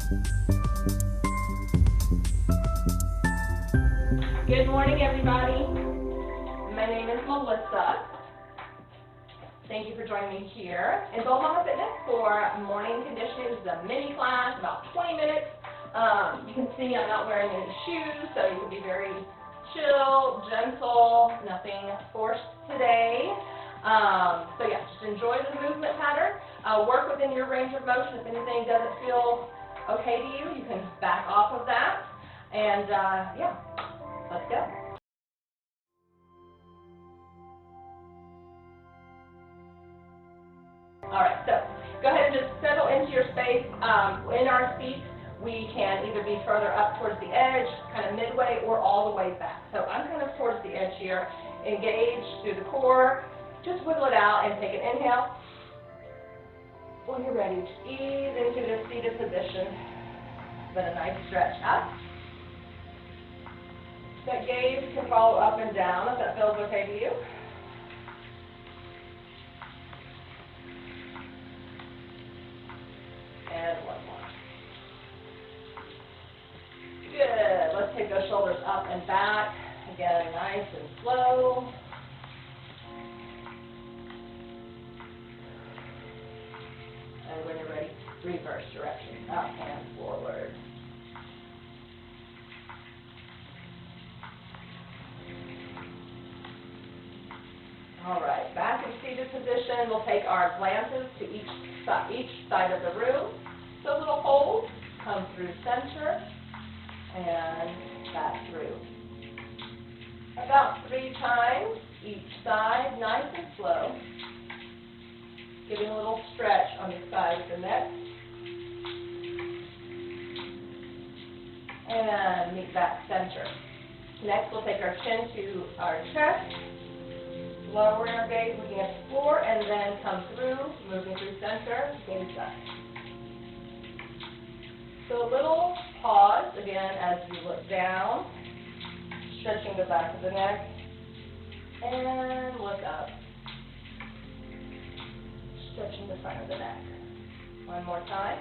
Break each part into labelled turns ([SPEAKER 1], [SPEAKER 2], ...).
[SPEAKER 1] Good morning, everybody. My name is Melissa. Thank you for joining me here in Gold Mama Fitness for morning conditioning. This is a mini class, about 20 minutes. You can see I'm not wearing any shoes, so you can be very chill, gentle, nothing forced today. So yeah, just enjoy the movement pattern. Work within your range of motion. If anything doesn't feel okay to you, you can back off of that. And yeah, let's go. All right, so go ahead and just settle into your space. In our seat, we can either be further up towards the edge, kind of midway, or all the way back. So I'm kind of towards the edge here. Engage through the core. Just wiggle it out and take an inhale. When you're ready, ease into this seated position. Then a nice stretch up. That gaze can follow up and down if that feels okay to you. And one more. Good. Let's take those shoulders up and back. Again, nice and slow. And when you're ready, reverse direction, up and forward. All right, back in seated position. We'll take our glances to each side of the room. So a little hold, come through center, and back through. About 3 times each side, nice and slow. Giving a little stretch on the side of the neck. And meet back center. Next, we'll take our chin to our chest. Lowering our gaze, looking at the floor, and then come through, moving through center, gaze up. So a little pause, again, as you look down, stretching the back of the neck, and look up. Stretching the front of the neck. One more time.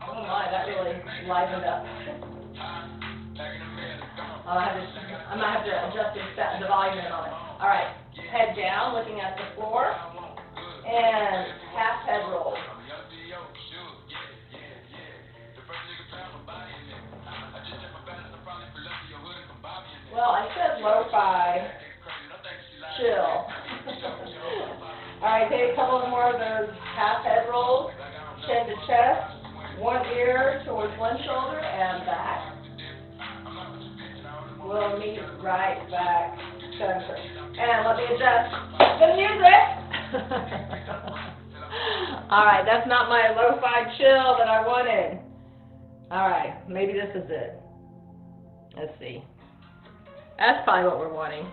[SPEAKER 1] Oh my, that really livened up. I might have to adjust the volume in on it. All right, head down, looking at the floor, and half head roll. Well, I said lo-fi, chill. All right, take a couple more of those half head rolls, chin to chest, one ear towards one shoulder, and back. We'll meet right back center. And let me adjust the music. All right, that's not my lo-fi chill that I wanted. All right, maybe this is it. Let's see. That's probably what we're wanting.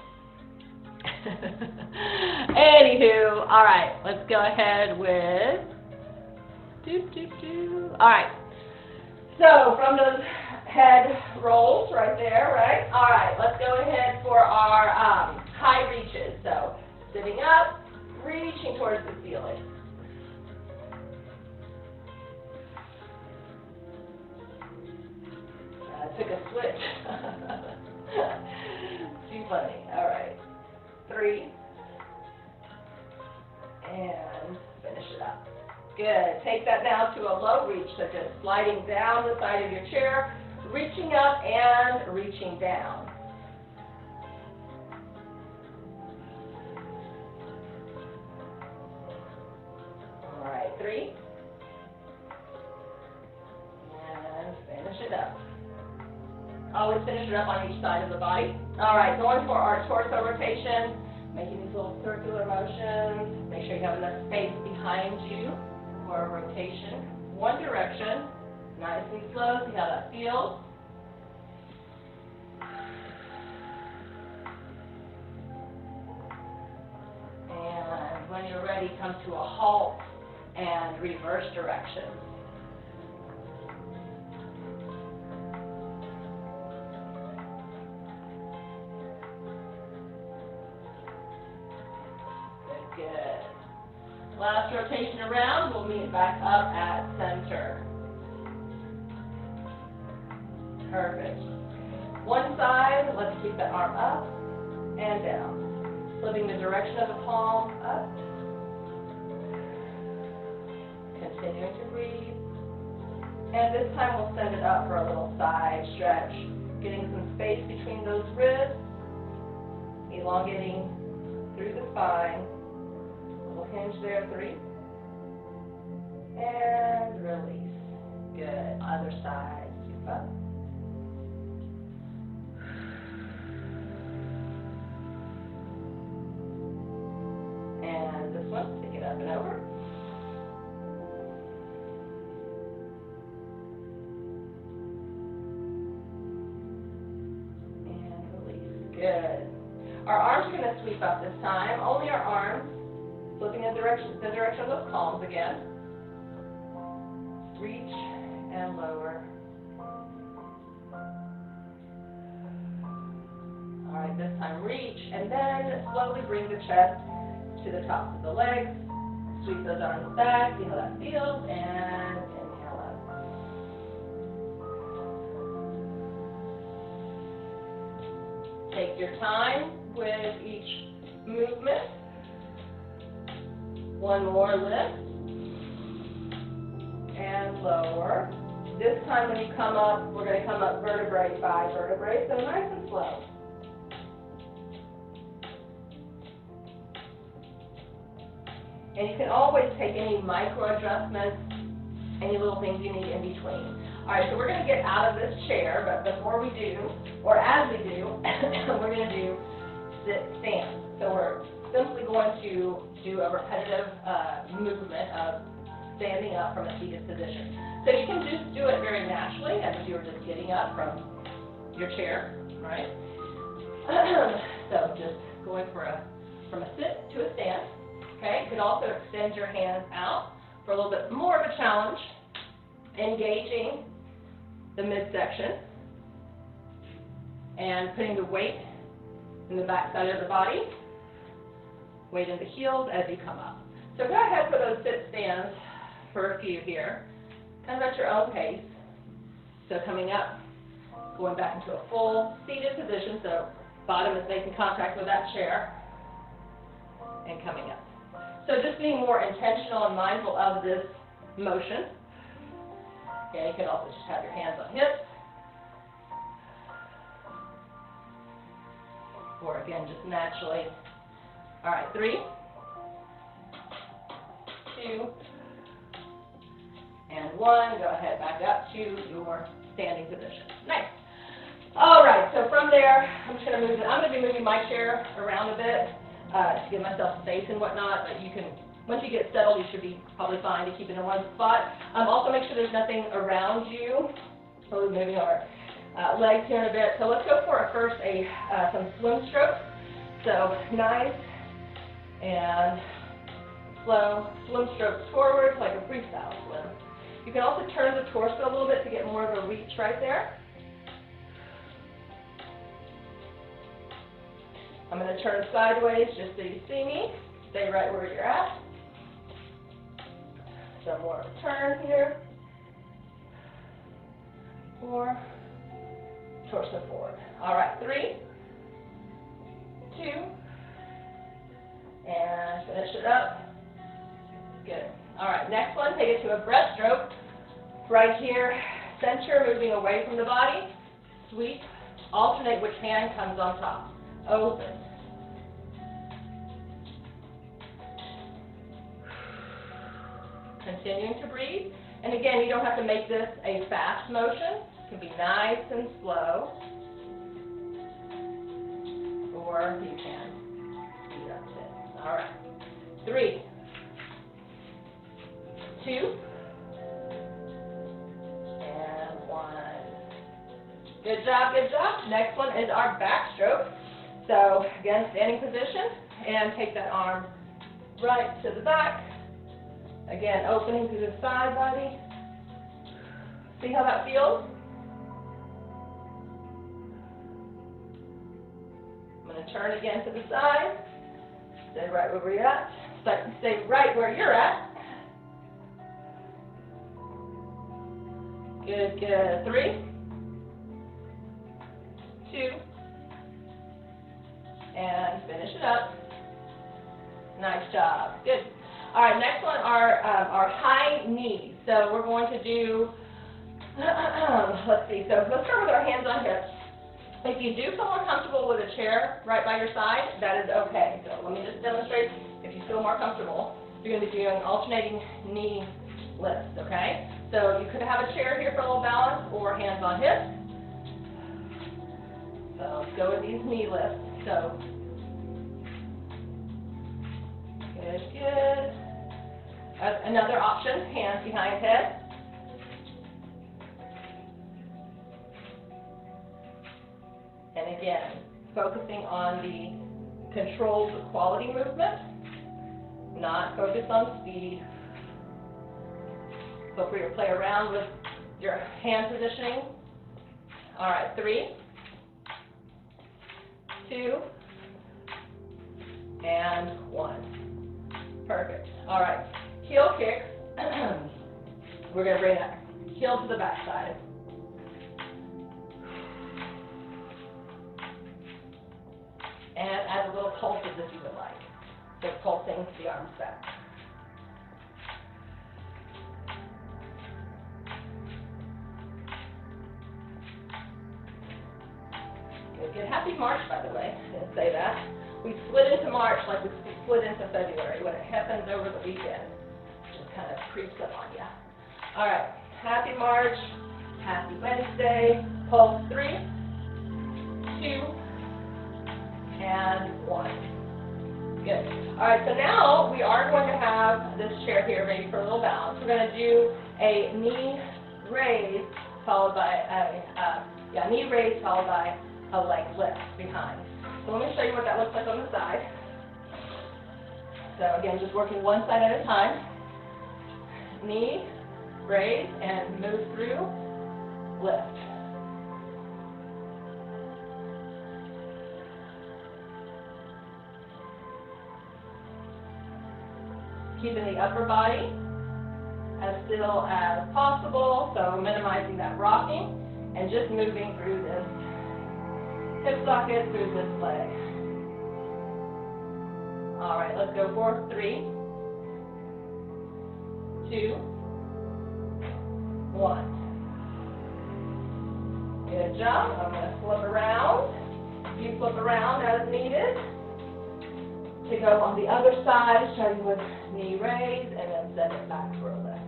[SPEAKER 1] Anywho, all right, let's go ahead with All right, so from those head rolls right there, right? All right, let's go ahead for our high reaches. So sitting up, reaching towards the ceiling. Took a switch. Too funny. All right. 3. And finish it up. Good. Take that now to a low reach, so just sliding down the side of your chair, reaching up and reaching down. All right. 3. And finish it up. Always finish it up on each side of the body. All right, going for our torso rotation, making these little circular motions. Make sure you have enough space behind you for a rotation. One direction, nice and slow, see how that feels. And when you're ready, come to a halt and reverse direction. Good. Last rotation around, we'll meet back up at center. Perfect. One side, let's keep the arm up and down. Flipping the direction of the palm up. Continuing to breathe. And this time we'll send it up for a little side stretch. Getting some space between those ribs. Elongating through the spine. Little hinge there, 3. And release. Good. Other side. Scoop up. And this one, pick it up and over. And release. Good. Our arms are going to sweep up this time. Only our arms. Flipping the direction of those palms again. Reach and lower. All right, this time reach, and then slowly bring the chest to the tops of the legs. Sweep those arms back, see how that feels, and inhale up. Take your time with each movement. One more lift, and lower. This time when you come up, we're going to come up vertebrae by vertebrae, so nice and slow. And you can always take any micro adjustments, any little things you need in between. All right, so we're going to get out of this chair, but before we do, or as we do, we're going to do sit stand. So we're simply going to do a repetitive movement of standing up from a seated position. So you can just do it very naturally, as if you were just getting up from your chair, right? So just going from a sit to a stand. Okay, you could also extend your hands out for a little bit more of a challenge, engaging the midsection and putting the weight in the back side of the body, weight in the heels as you come up. So go ahead for those sit stands for a few here, kind of at your own pace. So coming up, going back into a full seated position, so bottom is making contact with that chair, and coming up. So just being more intentional and mindful of this motion. Okay, you can also just have your hands on hips. Or again, just naturally. All right, 3, 2, and 1. Go ahead, back up to your standing position. Nice. All right, so from there, I'm just going to be moving my chair around a bit. To give myself space and whatnot, but you can, once you get settled, you should be probably fine to keep it in one spot. Also make sure there's nothing around you. So we're moving our legs here in a bit. So let's go for first some swim strokes. So nice and slow swim strokes forward, like a freestyle swim. You can also turn the torso a little bit to get more of a reach right there. I'm going to turn sideways just so you see me. Stay right where you're at. Some more turn here. 4, torso forward. All right, 3, 2, and finish it up. Good. All right, next one, take it to a breaststroke. Right here, center, moving away from the body. Sweep. Alternate which hand comes on top. Open. Continuing to breathe. And again, you don't have to make this a fast motion. It can be nice and slow. Or you can speed up a bit. All right. 3, 2, and 1. Good job, good job. Next one is our backstroke. So again, standing position, and take that arm right to the back. Again, opening through the side body. See how that feels? I'm going to turn again to the side. Stay right where you're at. Stay right where you're at. Good, good. 3, 2, and finish it up. Nice job. Good. All right, next one are our high knees. So we're going to do, let's see, so let's start with our hands on hips. If you do feel more comfortable with a chair right by your side, that is okay. So let me just demonstrate if you feel more comfortable. You're going to be doing alternating knee lifts, okay? So you could have a chair here for a little balance or hands on hips. So let's go with these knee lifts. So, good, good. Another option, hands behind head. And again, focusing on the controlled quality movement, not focused on speed. Feel free to play around with your hand positioning. All right, 3, 2, and 1. Perfect. All right, heel kicks. We're going to bring that heel to the back side. And add a little pulses if you would like. So pulsing the arms back. Good, good. Happy March, by the way. I didn't say that. We split into March like we split into February. When it happens over the weekend, it just kind of creeps up on you. All right. Happy March. Happy Wednesday. Pulse 3, 2, and 1. Good. All right, so now we are going to have this chair here ready for a little balance. We're going to do a knee raise followed by knee raise followed by a leg lift behind. So let me show you what that looks like on the side. So again, just working one side at a time. Knee raise and move through, lift. Keeping the upper body as still as possible, so minimizing that rocking, and just moving through this hip socket, through this leg. All right, let's go for 3, 2, 1. Good job. I'm going to flip around. You flip around as needed. To go on the other side, starting with knee raise, and then send it back for a lift.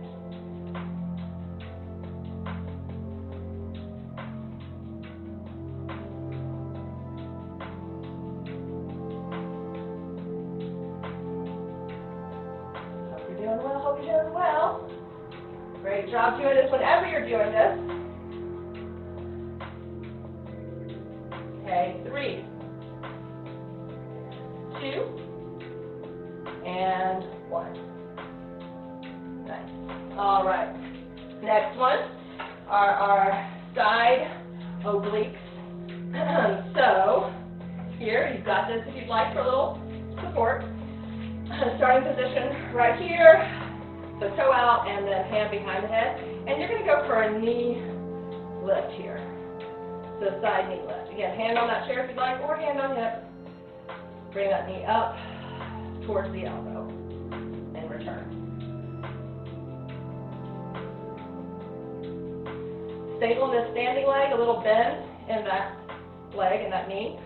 [SPEAKER 1] Hope you're doing well, hope you're doing well. Great job doing this whenever you're doing this. Okay, 3, 2, and 1. Nice. All right. Next one are our side obliques. So here, you've got this if you'd like for a little support. Starting position right here. So toe out and then hand behind the head. And you're going to go for a knee lift here. So side knee lift. Again, hand on that chair if you'd like, or hand on hip. Bring that knee up towards the elbow and return. Stable in this standing leg, a little bend in that leg and that knee.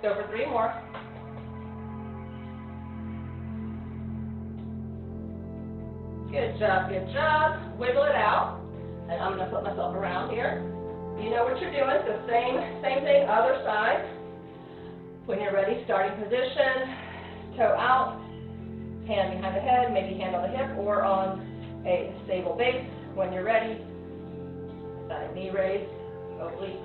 [SPEAKER 1] Go for 3 more. Good job, good job. Wiggle it out. And I'm going to put myself around here. You know what you're doing, so same thing, other side. When you're ready, starting position, toe out, hand behind the head, maybe hand on the hip or on a stable base. When you're ready, side knee raise, oblique.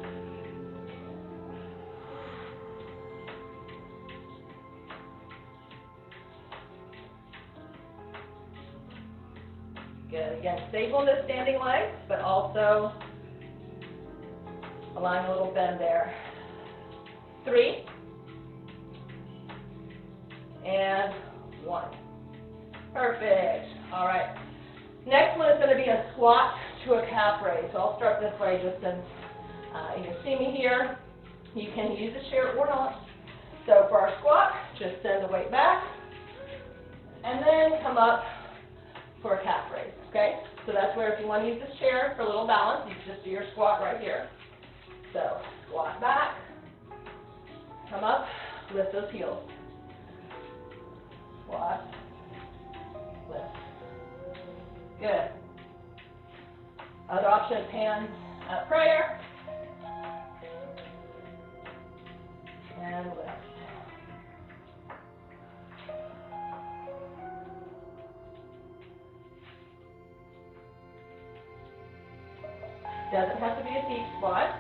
[SPEAKER 1] Good. Again, stable in the standing leg, but also allowing a little bend there. 3, squat to a calf raise. So I'll start this way just since you can see me here. You can use a chair or not. So for our squat, just send the weight back, and then come up for a calf raise, okay? So that's where if you want to use this chair for a little balance, you can just do your squat right here. So squat back, come up, lift those heels. Squat, lift. Good. Other option is hands at prayer. And lift. Doesn't have to be a deep squat.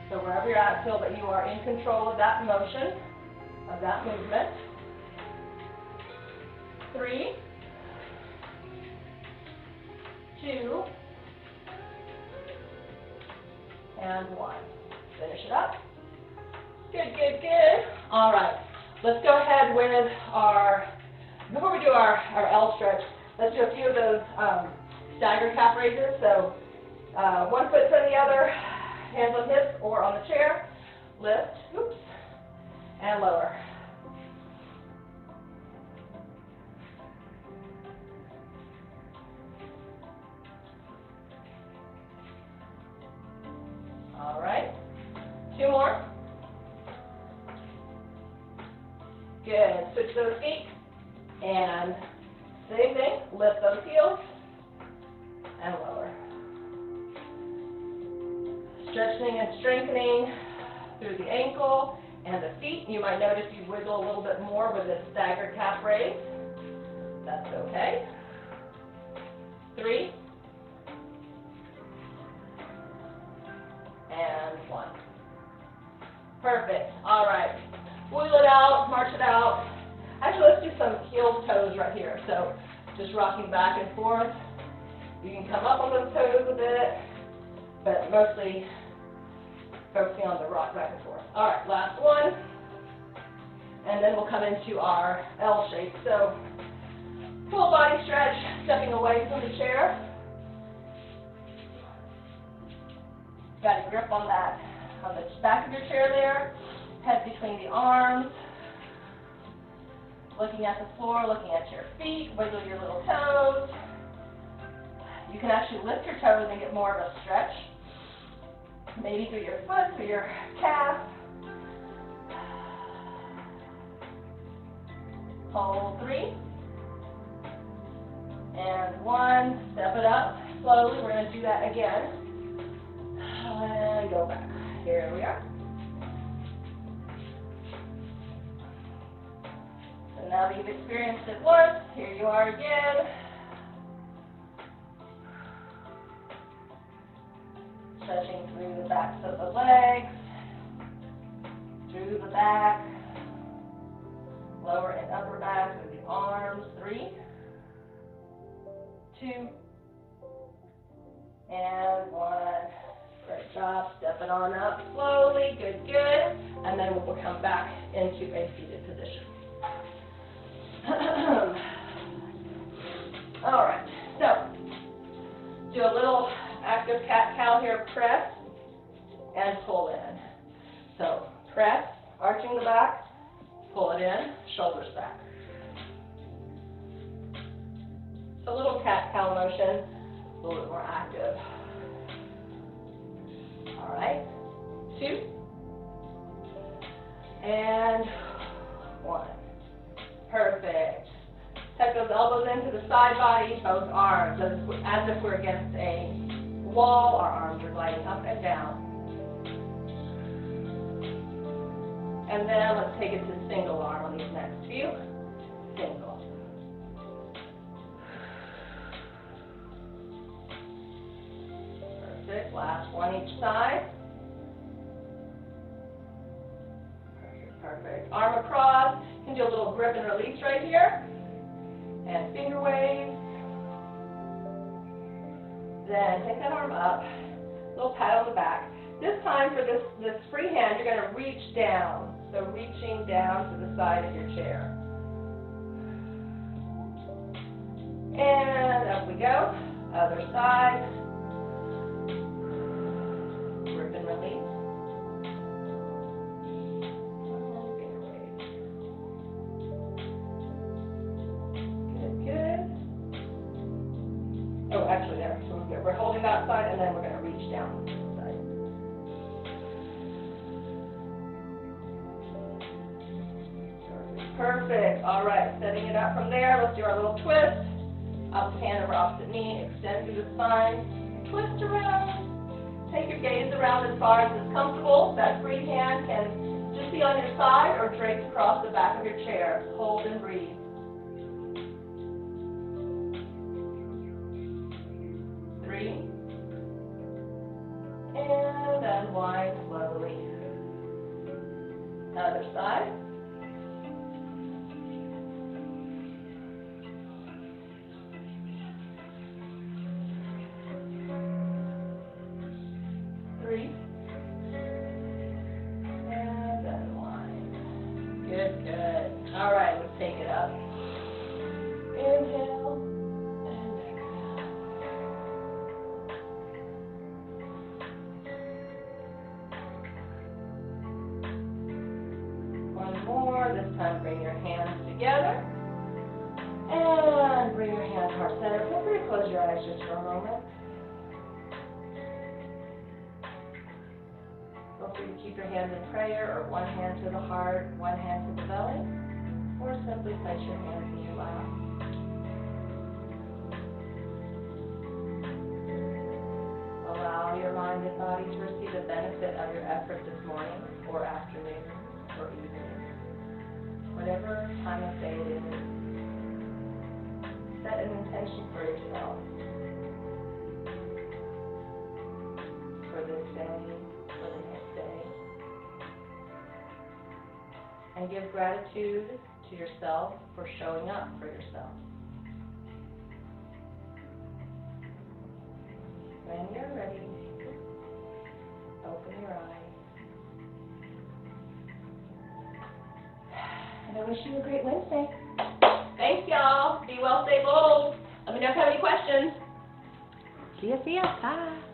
[SPEAKER 1] So wherever you're at, feel that you are in control of that motion, of that movement. 3, 2, and 1. Finish it up. Good, good, good. All right. Let's go ahead with before we do our L stretch, let's do a few of those stagger calf raises. So one foot in front of the other, hands on hips or on the chair. Lift, oops, and lower. All right. 2 more. Good. Switch those feet. And same thing. Lift those heels and lower. Stretching and strengthening through the ankle and the feet. You might notice you wiggle a little bit more with this staggered calf raise. That's okay. 3. And 1. Perfect. All right. Wheel it out, march it out. Actually, let's do some heel toes right here. So just rocking back and forth. You can come up on those toes a bit, but mostly focusing on the rock back and forth. All right, last one. And then we'll come into our L shape. So full body stretch, stepping away from the chair. Got a grip on the back of your chair there. Head between the arms. Looking at the floor, looking at your feet. Wiggle your little toes. You can actually lift your toes and get more of a stretch. Maybe through your foot, through your calf. Hold 3. And 1. Step it up slowly. We're going to do that again. And go back. Here we are. So now that you've experienced it once, here you are again. Stretching through the backs of the legs, through the back, lower and upper back through the arms. 3, 2, and 1. Great job. Step it on up slowly. Good, good. And then we'll come back into a seated position. All right. So do a little active cat-cow here. Press and pull in. So press, arching the back, pull it in, shoulders back. So a little cat-cow motion, a little bit more active. All right, 2, and 1. Perfect. Tuck those elbows into the side body, both arms, as if we're against a wall. Our arms are gliding up and down. And then let's take it to single arm on these next few. Single. Perfect. Last one each side. Perfect, perfect. Arm across. You can do a little grip and release right here. And finger waves. Then take that arm up. Little pat on the back. This time for this free hand, you're going to reach down. So reaching down to the side of your chair. And up we go. Other side. Grip and release. Oh, actually, there. So we're holding that side, and then we're going to reach down this side. Perfect. All right, setting it up from there. Let's do our little twist. Opposite hand over opposite knee. Extend through the spine. Twist around. Take your gaze around as far as it's comfortable. That free hand can just be on your side or draped across the back of your chair. Hold and breathe. And unwind slowly. Other side. Three. And unwind. Good, good. All right, let's take it up. Inhale. One more. This time bring your hands together. And bring your hands heart center. Feel free to close your eyes just for a moment. Feel free to keep your hands in prayer, or one hand to the heart, one hand to the belly, or simply place your hands in your lap. Allow your mind and body to receive the benefit of your effort this morning, or afternoon, or evening, whatever time of day it is. Set an intention for yourself for this day, for the next day, and give gratitude to yourself for showing up for yourself. When you're ready, open your eyes. And I wish you a great Wednesday. Thanks, y'all. Be well, stay bold. Let me know if you have any questions.
[SPEAKER 2] See ya, see ya. Bye.